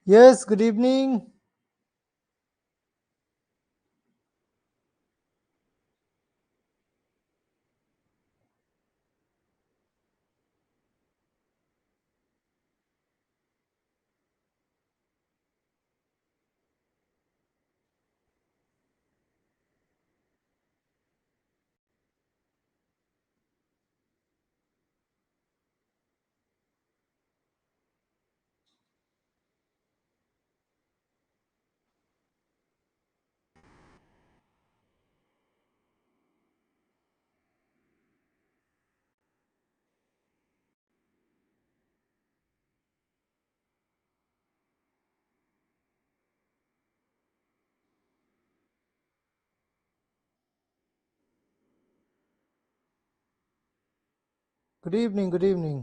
Yes, good evening. Good evening, good evening.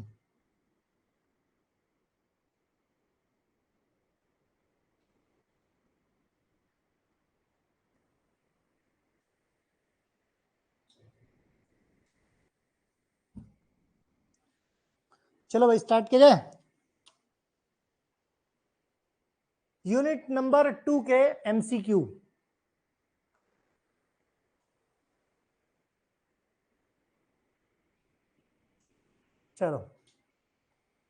चलो भाई start किया जाए। यूनिट नंबर 2 के एमसीक्यू। चलो,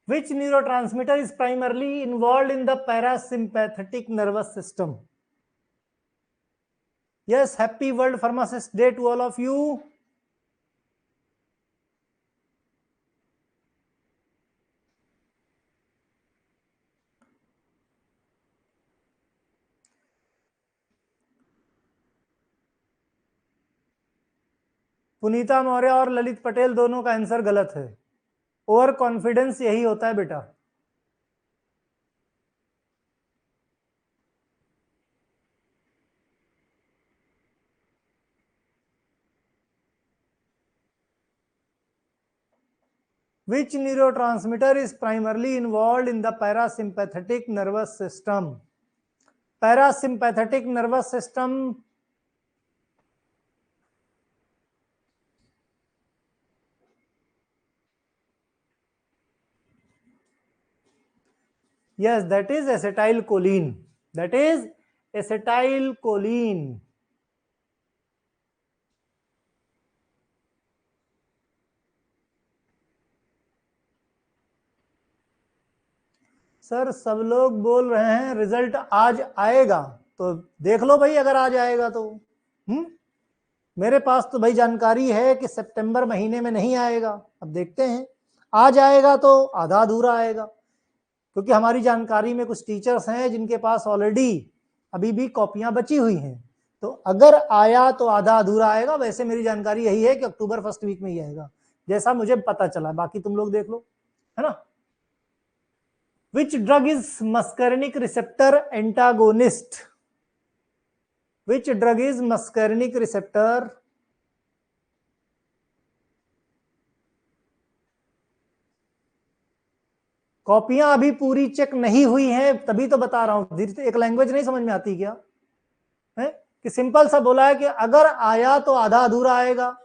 which neurotransmitter is primarily involved in the parasympathetic nervous system? Yes, happy World Pharmacist Day to all of you. पुनीता मौर्य और ललित पटेल दोनों का answer गलत है। ओवर कॉन्फिडेंस यही होता है बेटा। Which neurotransmitter is primarily involved in the parasympathetic nervous system? Parasympathetic nervous system. Yes, that is acetylcholine. That is acetylcholine. Sir सब लोग बोल रहे हैं रिजल्ट आज आएगा, तो देख लो भाई अगर आज आएगा तो। मेरे पास तो भाई जानकारी है कि सितंबर महीने में नहीं आएगा। अब देखते हैं, आज आएगा तो आधा अधूरा आएगा, क्योंकि हमारी जानकारी में कुछ टीचर्स हैं जिनके पास ऑलरेडी अभी भी कॉपियां बची हुई हैं। तो अगर आया तो आधा अधूरा आएगा। वैसे मेरी जानकारी यही है कि अक्टूबर फर्स्ट वीक में ही आएगा, जैसा मुझे पता चला। बाकी तुम लोग देख लो, है ना। Which drug is muscarinic receptor antagonist? Which drug is muscarinic receptor? कॉपियां अभी पूरी चेक नहीं हुई हैं, तभी तो बता रहा हूं। एक लैंग्वेज नहीं समझ में आती क्या है? कि सिंपल सा बोला है कि अगर आया तो आधा अधूरा आएगा।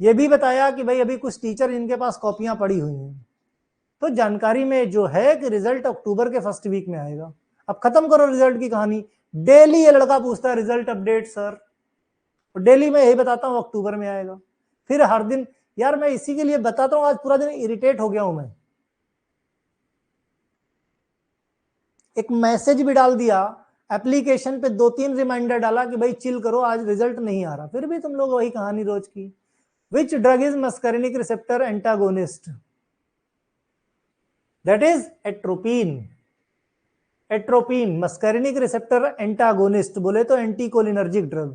ये भी बताया कि भाई अभी कुछ टीचर इनके पास कॉपियां पड़ी हुई हैं। तो जानकारी में जो है कि रिजल्ट अक्टूबर के फर्स्ट वीक में आएगा। अब खत्म करो रिजल्ट की कहानी। डेली ये लड़का पूछता है रिजल्ट अपडेट सर, और डेली मैं यही बताता हूं अक्टूबर में आएगा। फिर हर दिन यार मैं इसी के लिए बताता हूं। आज पूरा दिन इरिटेट हो गया हूं मैं। एक मैसेज भी डाल दिया एप्लीकेशन पे, 2-3 रिमाइंडर डाला कि भाई चिल करो आज रिजल्ट नहीं आ रहा, फिर भी तुम लोग वही कहानी रोज की। विच drug is muscarinic receptor antagonist? That is atropine. Atropine muscarinic receptor antagonist, बोले तो एंटीकोलिनर्जिक ड्रग,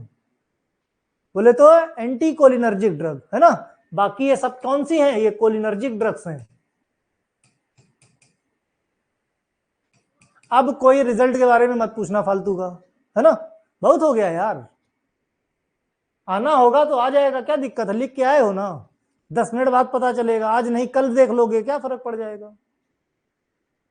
बोले तो एंटीकोलिनर्जिक ड्रग, है ना। बाकी ये सब कौन सी हैं? ये कोलिनर्जिक ड्रग्स हैं। अब कोई रिजल्ट के बारे में मत पूछना फालतू का, है ना। बहुत हो गया यार। आना होगा तो आ जाएगा, क्या दिक्कत है? लिख के आए हो ना, 10 मिनट बाद पता चलेगा। आज नहीं कल देख लोगे, क्या फर्क पड़ जाएगा।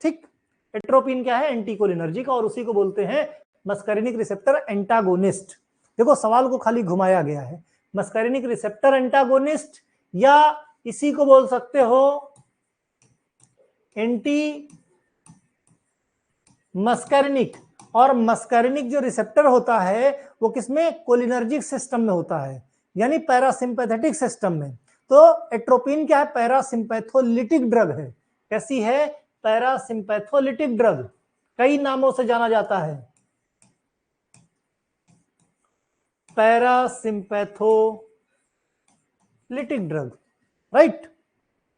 ठीक। एट्रोपिन क्या है? एंटीकोलिनर्जिक, और उसी को बोलते हैं मस्करिनिक रिसेप्टर एंटागोनिस्ट। देखो सवाल को खाली घुमाया गया है। मस्करिनिक रिसेप्टर एंटागोनिस्ट, या इसी को बोल सकते हो एंटी मस्कैरिनिक। और मस्कैरिनिक जो रिसेप्टर होता है वो किसमें, कोलिनर्जिक सिस्टम में होता है, यानी पैरासिम्पैथेटिक सिस्टम में। तो एट्रोपिन क्या है, पैरासिम्पैथोलिटिक ड्रग है। कैसी है, पैरासिम्पैथोलिटिक ड्रग, कई नामों से जाना जाता है, पैरासिम्पैथोलिटिक ड्रग, राइट।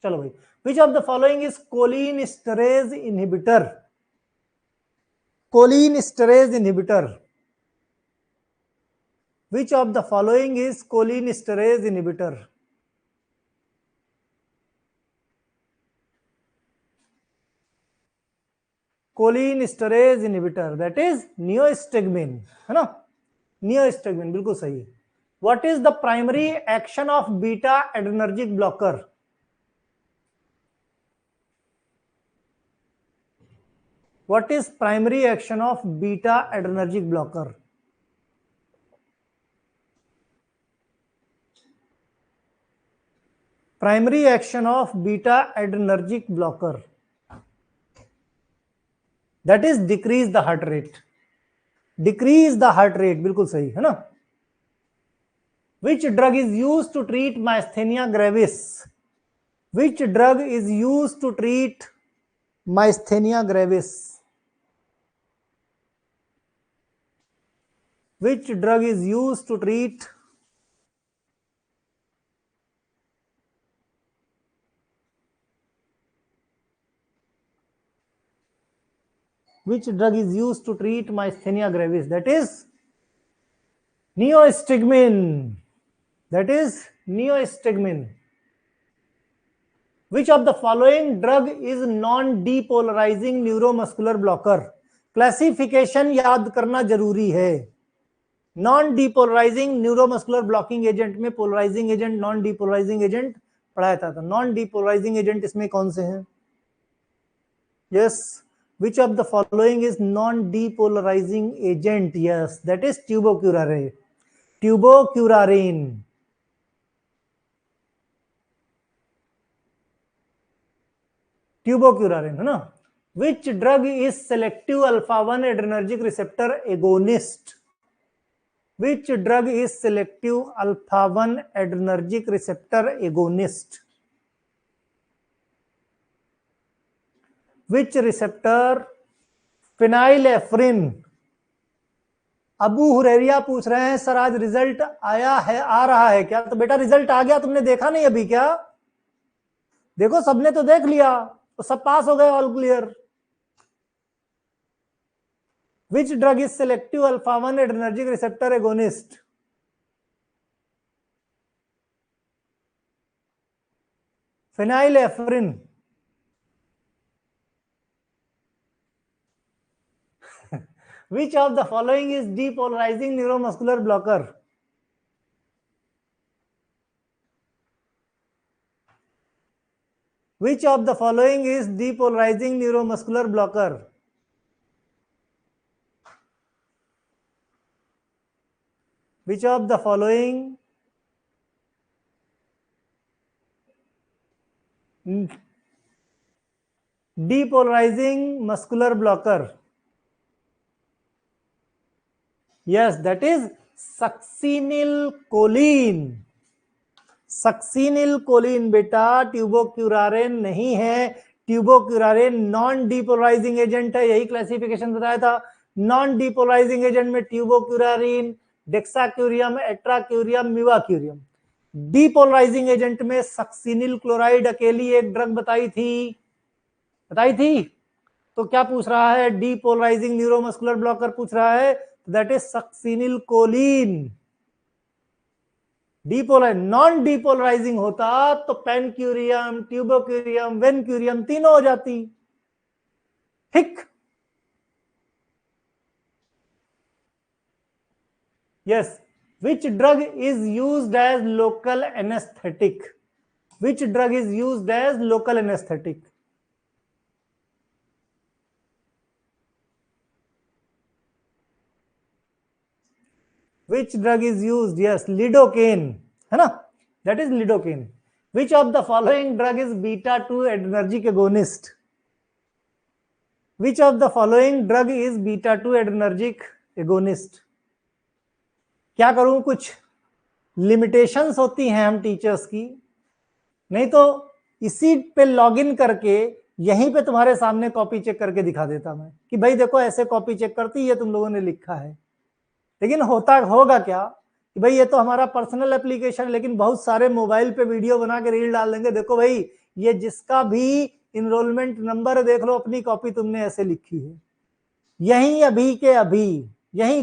चलो भाई, which of the following is cholinesterase inhibitor, cholinesterase inhibitor, which of the following is cholinesterase inhibitor? Cholinesterase inhibitor, that is neostigmine, है ना, neostigmine बिल्कुल सही है। What is the primary action of beta adrenergic blocker? What is primary action of beta adrenergic blocker? Primary action of beta adrenergic blocker, that is decrease the heart rate, decrease the heart rate, बिल्कुल सही है ना। Which drug is used to treat myasthenia gravis? Which drug is used to treat myasthenia gravis? Which drug is used to treat myasthenia gravis? That is neostigmine. That is neostigmine. Which of the following drug is non-depolarizing neuromuscular blocker? Classification याद करना जरूरी है। Non depolarizing neuromuscular blocking agent में polarizing agent, non depolarizing agent पढ़ाया था। Non depolarizing agent इसमें कौन से हैं? Yes, which of the following is non-depolarizing agent? Yes, that is tubocurarine. Tubocurarine. Tubocurarine है ना। Which drug is selective alpha-1 adrenergic receptor agonist? Which drug is selective alpha-1 adrenergic receptor agonist? Which receptor? Phenylephrine. Abu हुरैरिया पूछ रहे हैं sir आज result आया है, आ रहा है क्या? तो बेटा रिजल्ट आ गया, तुमने देखा नहीं अभी क्या? देखो सबने तो देख लिया, तो सब पास हो गए, all clear. Which drug is selective alpha-1 adrenergic receptor agonist? Phenylephrine. Which of the following is depolarizing neuromuscular blocker? Which of the following is depolarizing neuromuscular blocker? Which of the following depolarizing muscular blocker? Yes, that is succinylcholine. सक्सिनिलकोलिन बेटा ट्यूबोक्यूरारेन नहीं है। ट्यूबोक्यूरारेन non depolarizing agent है, यही classification बताया था। Non depolarizing agent में ट्यूबोक्यूरारिन, डेक्साक्यूरियम, atracurium, मिवाक्यूरियम। Depolarising agent में succinyl chloride अकेली एक ड्रग बताई थी। तो क्या पूछ रहा है? डीपोलराइजिंग न्यूरोमस्कुलर ब्लॉकर पूछ रहा है, that is succinylcholine. Depolarize, non depolarizing होता तो पेनक्यूरियम, ट्यूबोक्यूरियम, वेनक्यूरियम तीनों हो जाती। ठीक, yes. Which drug is used as local anaesthetic? Which drug is used as local anaesthetic? Which drug is used? Yes, lidocaine, है ना, that is lidocaine. Which of the following drug is beta 2 adrenergic agonist? Which of the following drug is beta 2 adrenergic agonist? क्या करूं, कुछ limitations होती हैं हम teachers की, नहीं तो इसी पे लॉगिन करके यहीं पे तुम्हारे सामने कॉपी चेक करके दिखा देता मैं कि भाई देखो ऐसे कॉपी चेक करती है, तुम लोगों ने लिखा है। लेकिन होगा क्या कि भाई ये तो हमारा पर्सनल एप्लीकेशन, लेकिन बहुत सारे मोबाइल पे वीडियो बना के रील डाल देंगे, देखो भाई ये जिसका भी इनरोलमेंट नंबर देख लो, अपनी कॉपी तुमने ऐसे लिखी है। यही अभी के अभी यही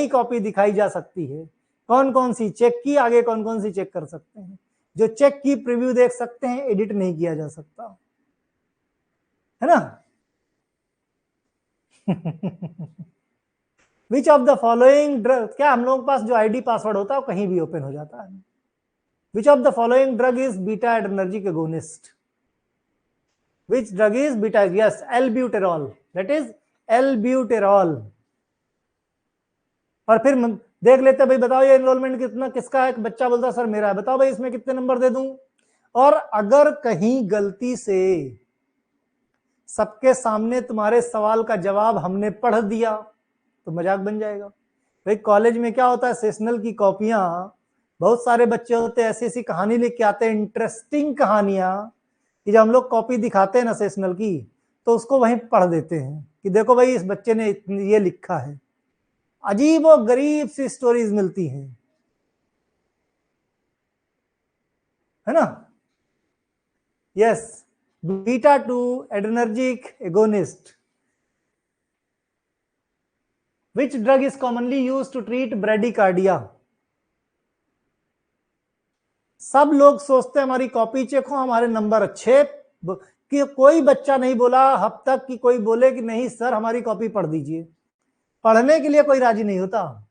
कॉपी दिखाई जा सकती है। कौन कौन सी चेक की, आगे कौन कौन सी चेक कर सकते हैं। जो चेक की प्रीव्यू देख सकते हैं, एडिट नहीं किया जा सकता, है ना। विच ऑफ द फॉलोइंग ड्रग, क्या हम लोगों के पास जो आईडी पासवर्ड होता है वो कहीं भी ओपन हो जाता है। Which of the following drug is beta adrenergic agonist? Which drug is beta? Yes, albuterol, that is albuterol. और फिर देख लेते भाई, बताओ ये एनरोलमेंट कितना किसका है। बच्चा बोलता सर मेरा है, बताओ भाई इसमें कितने नंबर दे दूं। और अगर कहीं गलती से सबके सामने तुम्हारे सवाल का जवाब हमने पढ़ दिया तो मजाक बन जाएगा। भाई कॉलेज में क्या होता है, सेशनल की कॉपियां, बहुत सारे बच्चे होते हैं ऐसी ऐसी कहानी लिख के आते हैं, इंटरेस्टिंग कहानियां, कि जब हम लोग कॉपी दिखाते हैं ना सेशनल की, तो उसको वहीं पढ़ देते हैं कि देखो भाई इस बच्चे ने ये लिखा है। अजीब और गरीब सी स्टोरीज मिलती हैं, है ना। Yes, beta 2 adrenergic agonist. Which drug is commonly used to treat bradycardia? सब लोग सोचते हैं हमारी कॉपी चेक हो, हमारे नंबर अच्छे, कि कोई बच्चा नहीं बोला अब तक कि कोई बोले कि नहीं सर हमारी कॉपी पढ़ दीजिए। पढ़ने के लिए कोई राजी नहीं होता।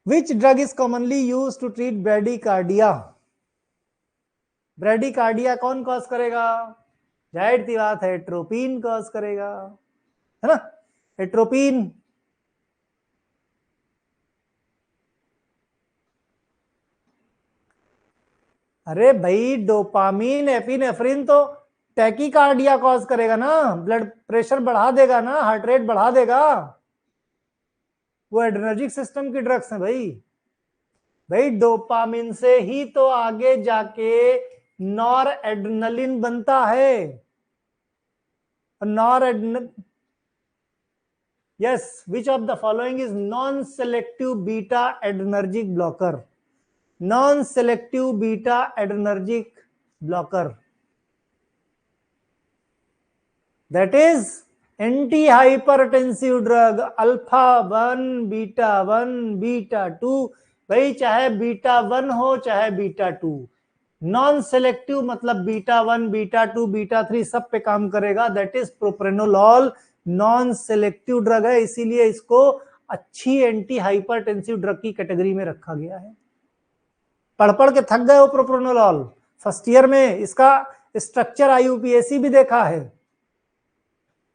Which drug is commonly used to treat bradycardia? Bradycardia कौन कॉज करेगा? जाहिर सी बात है एट्रोपिन कॉज करेगा, है ना, एट्रोपिन। अरे भाई डोपामीन एपिनेफ्रिन तो टैकीकार्डिया कॉज करेगा ना, ब्लड प्रेशर बढ़ा देगा ना, हार्ट रेट बढ़ा देगा। वो एड्रेनर्जिक सिस्टम की ड्रग्स हैं भाई। भाई डोपामिन से ही तो आगे जाके नॉर एड्रेनलिन बनता है। Nor adrenal, yes, which of the following is non selective beta adrenergic blocker? Non selective beta adrenergic blocker, that is anti hypertensive drug alpha 1 beta 1 beta 2। भाई चाहे बीटा 1 हो चाहे बीटा 2, नॉन सेलेक्टिव मतलब beta 1 beta 2 beta 3 सब पे काम करेगा। That is propranolol, non selective drug है, इसीलिए इसको अच्छी एंटी हाइपरटेंसिव ड्रग की कैटेगरी में रखा गया है। पढ़ पढ़ के थक गए हो प्रोप्रेनोलॉल, फर्स्ट ईयर में इसका स्ट्रक्चर आईयूपीएसी भी देखा है।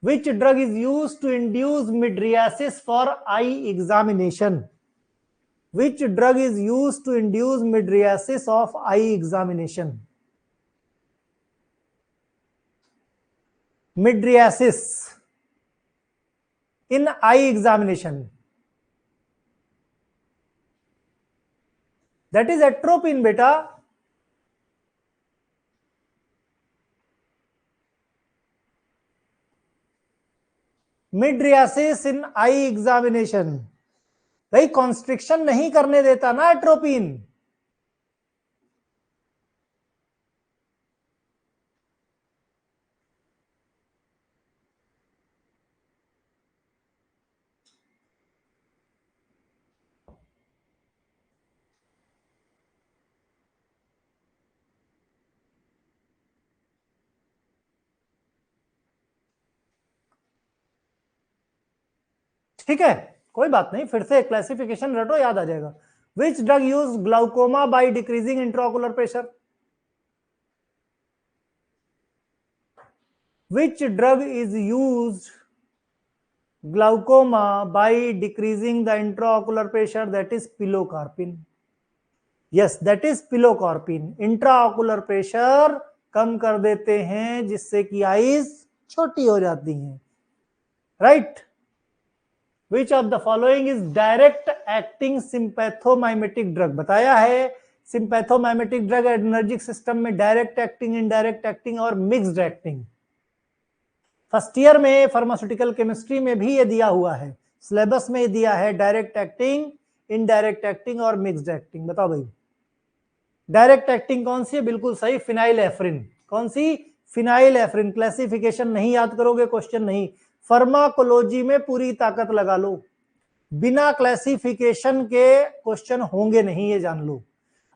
Which drug is used to induce mydriasis for eye examination? Which drug is used to induce mydriasis of eye examination? Mydriasis in eye examination, that is atropine beta। Mydriasis in eye examination, भाई constriction नहीं करने देता ना atropine. ठीक है, कोई बात नहीं, फिर से क्लासिफिकेशन रटो, याद आ जाएगा। Which drug use glaucoma by decreasing intraocular pressure? Which drug is used glaucoma by decreasing the intraocular pressure? That is pilocarpine. Yes, that is pilocarpine. Intraocular pressure कम कर देते हैं, जिससे कि आईज छोटी हो जाती हैं, right. Which of the following is direct acting sympathomimetic drug? बताया है सिंपैथोमाइमेटिक ड्रग एडर्जिक सिस्टम में डायरेक्ट एक्टिंग, इनडायरेक्ट एक्टिंग और मिक्स्ड एक्टिंग। फर्स्ट ईयर में फार्मास्यूटिकल केमिस्ट्री में भी ये दिया हुआ है, सिलेबस में दिया है डायरेक्ट एक्टिंग, इनडायरेक्ट एक्टिंग और मिक्स्ड एक्टिंग। बताओ भाई डायरेक्ट एक्टिंग कौन सी है? बिल्कुल सही, फिनाइल एफ्रिन। कौन सी? फिनाइल एफ्रिन। क्लासिफिकेशन नहीं याद करोगे क्वेश्चन नहीं, फार्माकोलॉजी में पूरी ताकत लगा लो, बिना क्लासिफिकेशन के क्वेश्चन होंगे नहीं, ये जान लो।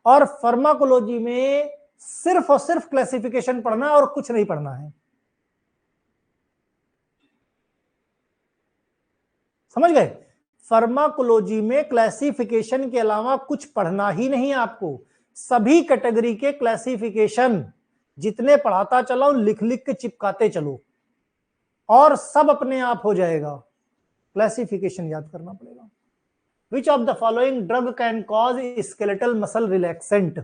और फार्माकोलॉजी में सिर्फ और सिर्फ क्लासिफिकेशन पढ़ना और कुछ नहीं पढ़ना है, समझ गए? फार्माकोलॉजी में क्लासिफिकेशन के अलावा कुछ पढ़ना ही नहीं आपको। सभी कैटेगरी के क्लासिफिकेशन जितने पढ़ाता चलो, लिख लिख के चिपकाते चलो और सब अपने आप हो जाएगा। क्लासिफिकेशन याद करना पड़ेगा। विच of the following drug can cause skeletal muscle relaxant?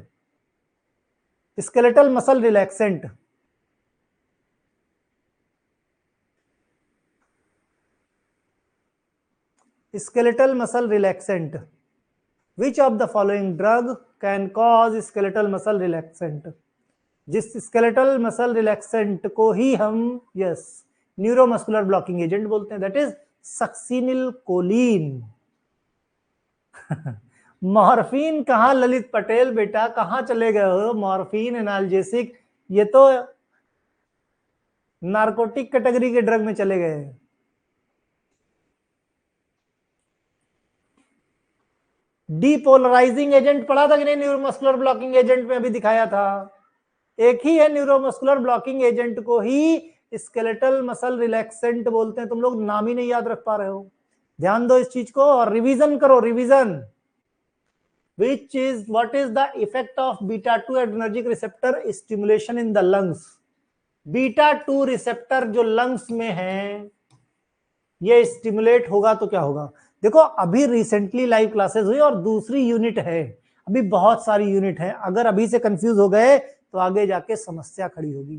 Skeletal muscle relaxant skeletal muscle relaxant. Which of the following drug can cause skeletal muscle relaxant? जिस skeletal muscle relaxant को ही हम यस न्यूरोमस्कुलर ब्लॉकिंग एजेंट बोलते हैं, that is succinylcholine. Morphine कहाँ ललित पटेल बेटा, कहाँ चले गए हो? मॉर्फिन एनाल्जेसिक, ये तो नार्कोटिक कैटेगरी के ड्रग में चले गए। डीपोलराइजिंग एजेंट पढ़ा था कि नहीं? न्यूरोमस्कुलर ब्लॉकिंग एजेंट में अभी दिखाया था, एक ही है न्यूरोमस्कुलर ब्लॉकिंग एजेंट को ही स्केलेटल मसल रिलैक्सेंट बोलते हैं। तुम लोग नाम ही नहीं याद रख पा रहे हो, ध्यान दो इस चीज को और रिवीजन करो, revision. Which is what is the effect of beta 2 adrenergic receptor stimulation in the lungs? Beta 2 receptor जो लंग्स में है, ये स्टिमुलेट होगा तो क्या होगा? देखो अभी रिसेंटली लाइव क्लासेस हुई और दूसरी यूनिट है, अभी बहुत सारी यूनिट है, अगर अभी से कंफ्यूज हो गए तो आगे जाके समस्या खड़ी होगी।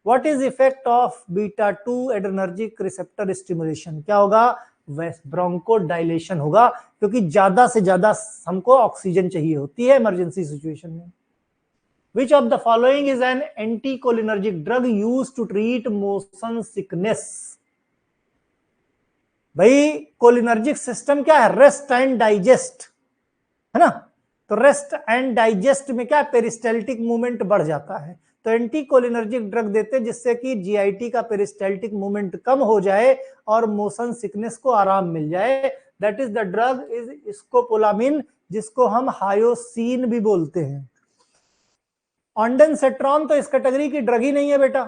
What is effect of beta 2 adrenergic receptor stimulation? क्या होगा? ब्रोंको डायलेशन होगा, क्योंकि ज्यादा से ज्यादा हमको ऑक्सीजन चाहिए होती है इमरजेंसी सिचुएशन में। Which of the following is an anticholinergic drug used to treat motion sickness? भाई कोलिनर्जिक सिस्टम क्या है? रेस्ट एंड डाइजेस्ट, है ना? तो रेस्ट एंड डाइजेस्ट में क्या? पेरिस्टाल्टिक मूवमेंट बढ़ जाता है, तो एंटी कोलिनर्जिक ड्रग देते हैं जिससे कि जीआईटी का पेरिस्टाल्टिक मूवमेंट कम हो जाए और मोशन सिकनेस को आराम मिल जाए। That is the drug is स्कोपोलामिन, जिसको हम हायोसिन भी बोलते हैं। ऑन्डेनसेट्रॉन तो इस कैटेगरी की ड्रग ही नहीं है बेटा,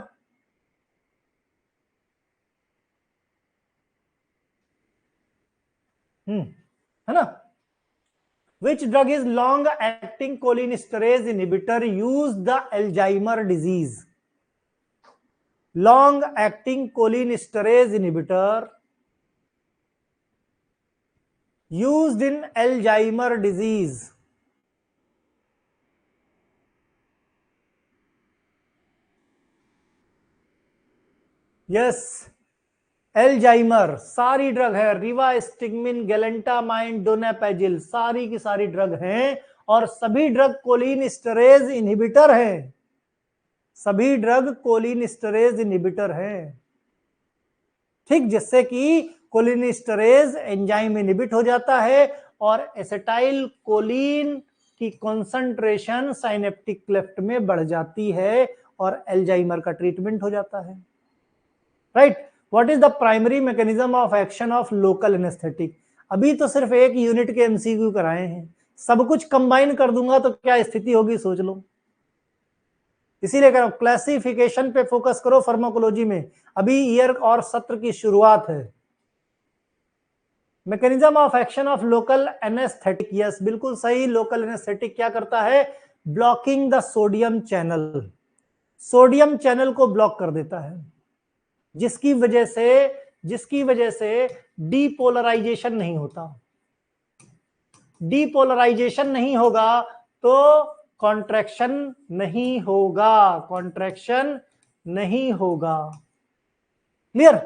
है ना? Which drug is long acting cholinesterase inhibitor used the Alzheimer disease? Long acting cholinesterase inhibitor used in Alzheimer disease. Yes, Alzheimer सारी ड्रग है, रिवास्टिगमिन, गैलेंटामाइन, डोनापेजिल, सारी की सारी ड्रग हैं और सभी ड्रग कोलिनस्टरेज इनहिबिटर हैं, सभी ड्रग कोलिनस्टरेज इनहिबिटर हैं, ठीक, जिससे कि कोलिनस्टरेज एंजाइम इनहिबिट हो जाता है और एसिटाइल कोलिन की कॉन्सेंट्रेशन साइनेप्टिक क्लेफ्ट में बढ़ जाती है और एल्जाइमर का ट्रीटमेंट हो जाता है, right. What is the primary mechanism of action of local anesthetic? अभी तो सिर्फ एक यूनिट के एमसीक्यू कराए हैं, सब कुछ कंबाइन कर दूंगा तो क्या स्थिति होगी सोच लो। इसीलिए कह रहा हूं क्लासिफिकेशन पे फोकस करो फार्माकोलॉजी में, अभी ईयर और सत्र की शुरुआत है। Mechanism of action of local anaesthetic, yes बिल्कुल सही। लोकल एनेस्थेटिक क्या करता है? Blocking the sodium channel, sodium channel को ब्लॉक कर देता है, जिसकी वजह से डीपोलराइजेशन नहीं होता। डीपोलराइजेशन नहीं होगा तो कॉन्ट्रैक्शन नहीं होगा, कॉन्ट्रैक्शन नहीं होगा। Clear?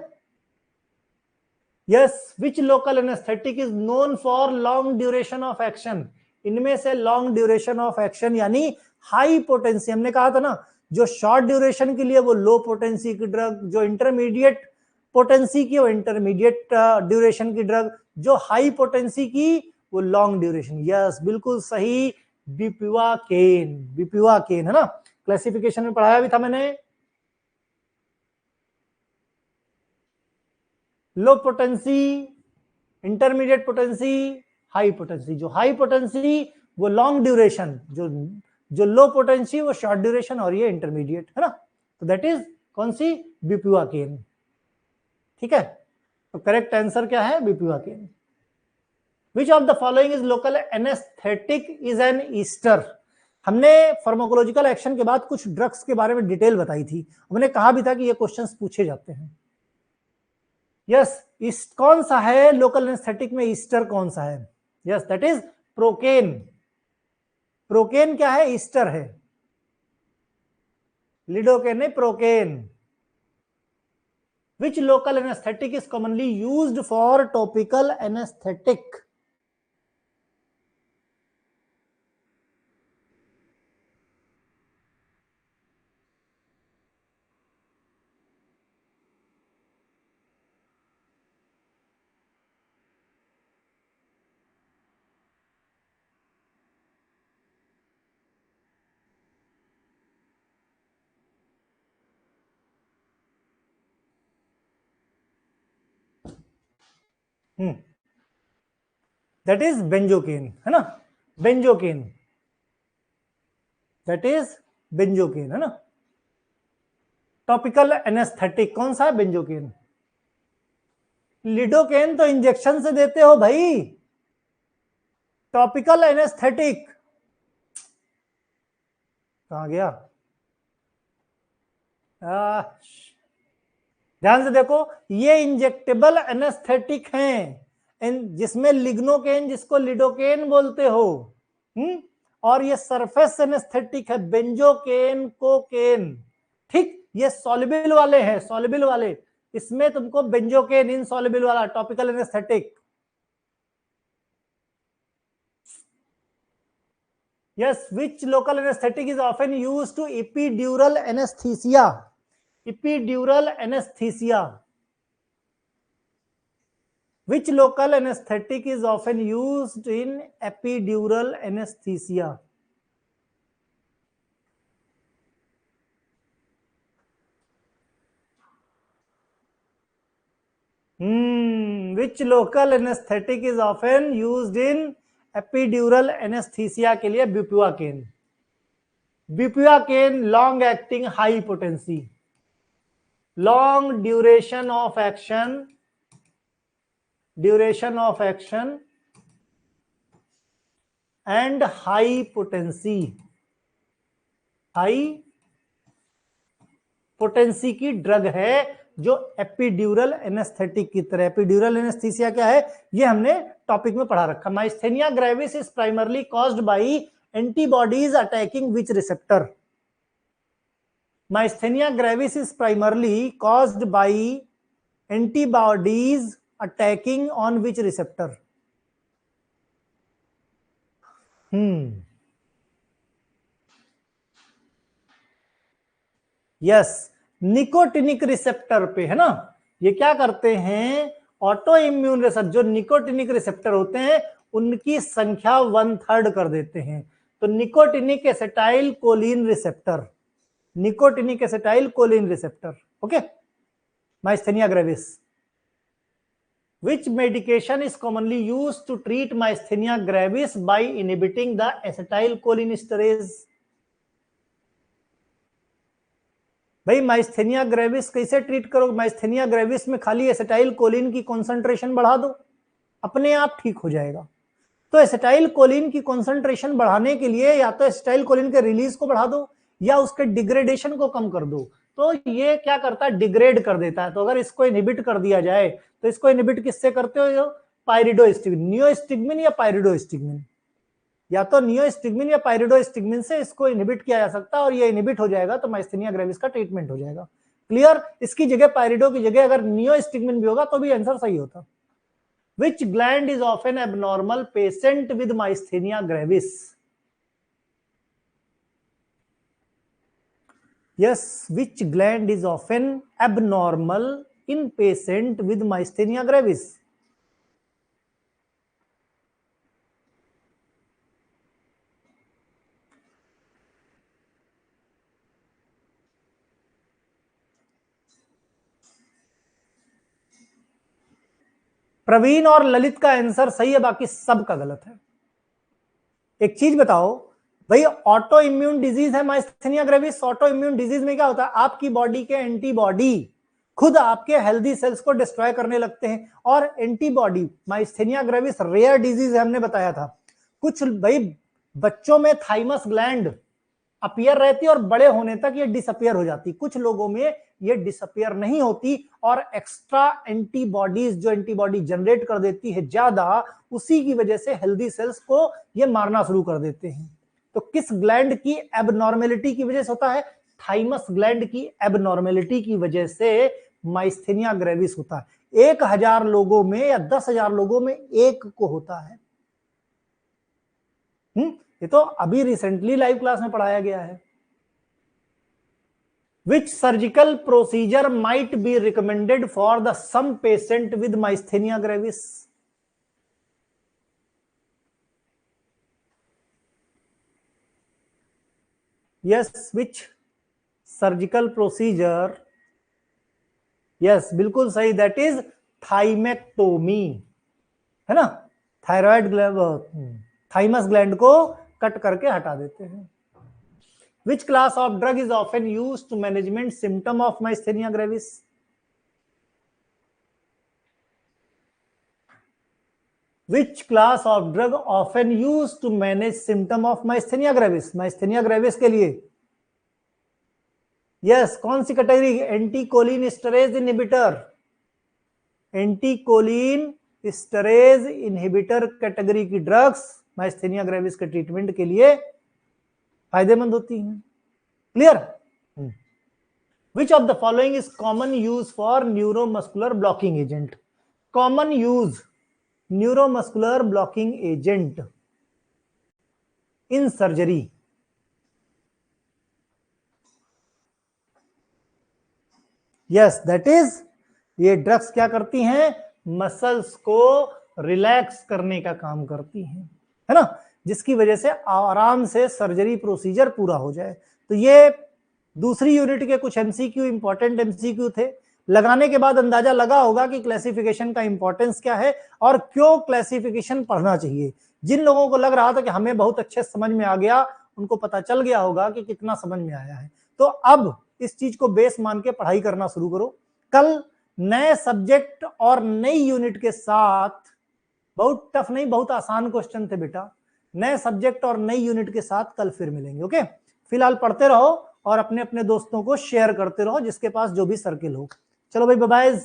Yes, which local anaesthetic is known for long duration of action. इनमें से लॉन्ग ड्यूरेशन ऑफ एक्शन यानी हाई पोटेंसी, हमने कहा था ना, जो शॉर्ट ड्यूरेशन के लिए वो लो पोटेंसी की ड्रग, जो इंटरमीडिएट पोटेंसी की वो इंटरमीडिएट ड्यूरेशन की ड्रग, जो हाई पोटेंसी की वो लॉन्ग ड्यूरेशन। यस, बिल्कुल सही, बिप्युवाकेन, बिप्युवाकेन है ना, क्लासिफिकेशन में पढ़ाया भी था मैंने। Low potency, intermediate potency, high potency. जो हाई पोटेंसी वो लॉन्ग ड्यूरेशन, जो लो पोटेंसी वो शॉर्ट ड्यूरेशन, और ये इंटरमीडिएट है ना। तो दैट इज कौन सी? बिप्युवाकेन। ठीक है, तो करेक्ट आंसर क्या है? Bupivacaine. Which of the following is local anaesthetic is an ester. हमने फार्माकोलॉजिकल एक्शन के बाद कुछ ड्रग्स के बारे में डिटेल बताई थी, हमने कहा भी था कि ये क्वेश्चंस पूछे जाते हैं। यस, कौन सा है लोकल एनेस्थेटिक में ईस्टर कौन सा है? Yes, that is procaine. Procaine क्या है? ईस्टर है। लिडोकेन नहीं, procaine. Which local anaesthetic is commonly used for topical anaesthetic? That is benzocaine, है ना, बेंजोकेन, दैट इज बेंजोकेन, है ना। टॉपिकल एनेस्थेटिक कौन सा है? बेंजोकेन। लिडोकेन तो इंजेक्शन से देते हो भाई, टॉपिकल एनेस्थेटिक कहां गया? ध्यान से देखो, ये इंजेक्टेबल एनेस्थेटिक हैं, जिसमें लिग्नोकेन, जिसको लिडोकेन बोलते हो, और ये सरफेस एनेस्थेटिक है, बेंजोकेन, कोकेन। ठीक, ये सॉल्युबल वाले हैं, सॉल्युबल वाले, इसमें तुमको बेंजोकेन इनसॉल्युबल वाला topical anaesthetic. Yes, which local anesthetic is often used to epidural anesthesia? Epidural anesthesia. Which local anesthetic is often used in epidural anesthesia? Which local anesthetic is often used in epidural anesthesia के लिए? bupivacaine. bupivacaine long acting high potency, long duration of action, and high potency, high potency की drug है, जो epidural anaesthetic की तरह। Epidural anaesthesia क्या है? ये हमने टॉपिक में पढ़ा रखा। Myasthenia gravis is primarily caused by antibodies attacking which receptor? Myasthenia gravis is primarily caused by antibodies attacking on which receptor? Yes, nicotinic receptor पे, है ना। ये क्या करते हैं? ऑटो इम्यून रिसेप्टर, जो निकोटिनिक रिसेप्टर होते हैं उनकी संख्या 1/3 कर देते हैं। तो nicotinic acetylcholine receptor, nicotinic acetylcholine receptor, okay. Myasthenia gravis. Which medication is commonly used to treat myasthenia gravis by inhibiting the acetylcholinesterase? भाई माइस्थेनिया ग्रेविस कैसे ट्रीट करो? माइस्थेनिया ग्रेविस में खाली एसिटाइल कोलिन की concentration बढ़ा दो, अपने आप ठीक हो जाएगा। तो एसिटाइल कोलिन की कॉन्सेंट्रेशन बढ़ाने के लिए या तो एसिटाइल कोलिन के रिलीज को बढ़ा दो या उसके डिग्रेडेशन को कम कर दो। तो ये क्या करता है? डिग्रेड कर देता है। तो अगर इसको इनहिबिट कर दिया जाए, तो इसको इनहिबिट किससे करते हो? पायरिडोस्टिग्मिन, नियोस्टिग्मिन या पायरिडोस्टिग्मिन? या तो नियोस्टिग्मिन या पाइरिडोस्टिग्मिन से इसको इनहिबिट किया जा सकता है, और ये इनहिबिट हो जाएगा तो माइस्थेनिया ग्रेविस का ट्रीटमेंट हो जाएगा। क्लियर? इसकी जगह पाइरिडो की जगह अगर नियोस्टिग्मिन भी होगा तो भी आंसर सही होता। Which gland is often abnormal patient with myasthenia gravis? Yes, which gland is often abnormal in patient with myasthenia gravis? Praveen और ललित का आंसर सही है, बाकी सबका गलत है। एक चीज बताओ भाई, ऑटो इम्यून डिजीज है myasthenia gravis. Autoimmune disease में क्या होता है, आपकी बॉडी के एंटीबॉडी खुद आपके हेल्दी सेल्स को डिस्ट्रॉय करने लगते हैं, और antibody, myasthenia gravis rare disease है, हमने बताया था। कुछ भाई बच्चों में थाइमस ग्लैंड अपीयर रहती है और बड़े होने तक ये डिसअपियर हो जाती, कुछ लोगों में ये डिसअपियर नहीं होती, और एक्स्ट्रा एंटीबॉडीज जो एंटीबॉडी जनरेट कर देती है ज्यादा, उसी की वजह से हेल्दी सेल्स को ये मारना शुरू कर देते हैं। तो किस ग्लैंड की एबनॉर्मेलिटी की वजह से होता है? थाइमस ग्लैंड की एबनॉर्मेलिटी की वजह से माइस्थेनिया ग्रेविस होता है। 1000 लोगों में या 10,000 लोगों में एक को होता है। ये तो अभी रिसेंटली लाइव क्लास में पढ़ाया गया है। Which surgical procedure might be recommended for the some patient with myasthenia gravis? Yes, which surgical procedure? Yes, बिल्कुल सही, that is थाइमेक्टोमी, है ना। थायराइड ग्लैंड, थाइमस ग्लैंड को कट करके हटा देते हैं। Which class of drug is often used to management symptom of myasthenia gravis? Which class of drug often used to manage symptom of myasthenia gravis? myasthenia gravis के लिए yes, कौन सी category? Anticholinesterase inhibitor. Anticholinesterase inhibitor category की drugs myasthenia gravis के treatment के लिए फायदेमंद होती हैं। Clear? Which of the following is common use for neuromuscular blocking agent? Common use neuromuscular blocking agent in surgery. Yes, that is, ये drugs क्या करती हैं? मसल्स को रिलैक्स करने का काम करती हैं, है ना, जिसकी वजह से आराम से सर्जरी प्रोसीजर पूरा हो जाए। तो ये दूसरी यूनिट के कुछ एमसीक्यू, इंपॉर्टेंट एमसीक्यू थे। लगाने के बाद अंदाजा लगा होगा कि क्लासिफिकेशन का इंपॉर्टेंस क्या है और क्यों क्लासिफिकेशन पढ़ना चाहिए। जिन लोगों को लग रहा था कि हमें बहुत अच्छे समझ में आ गया, उनको पता चल गया होगा कि कितना समझ में आया है। तो अब इस चीज को बेस मान के पढ़ाई करना शुरू करो। कल नए सब्जेक्ट और नई यूनिट के साथ, बहुत टफ नहीं, बहुत आसान क्वेश्चन थे बेटा, नए सब्जेक्ट और नई यूनिट के साथ कल फिर मिलेंगे। ओके, फिलहाल पढ़ते रहो और अपने अपने दोस्तों को शेयर करते रहो, जिसके पास जो भी सर्किल हो। चलो भाई, बाय बाय।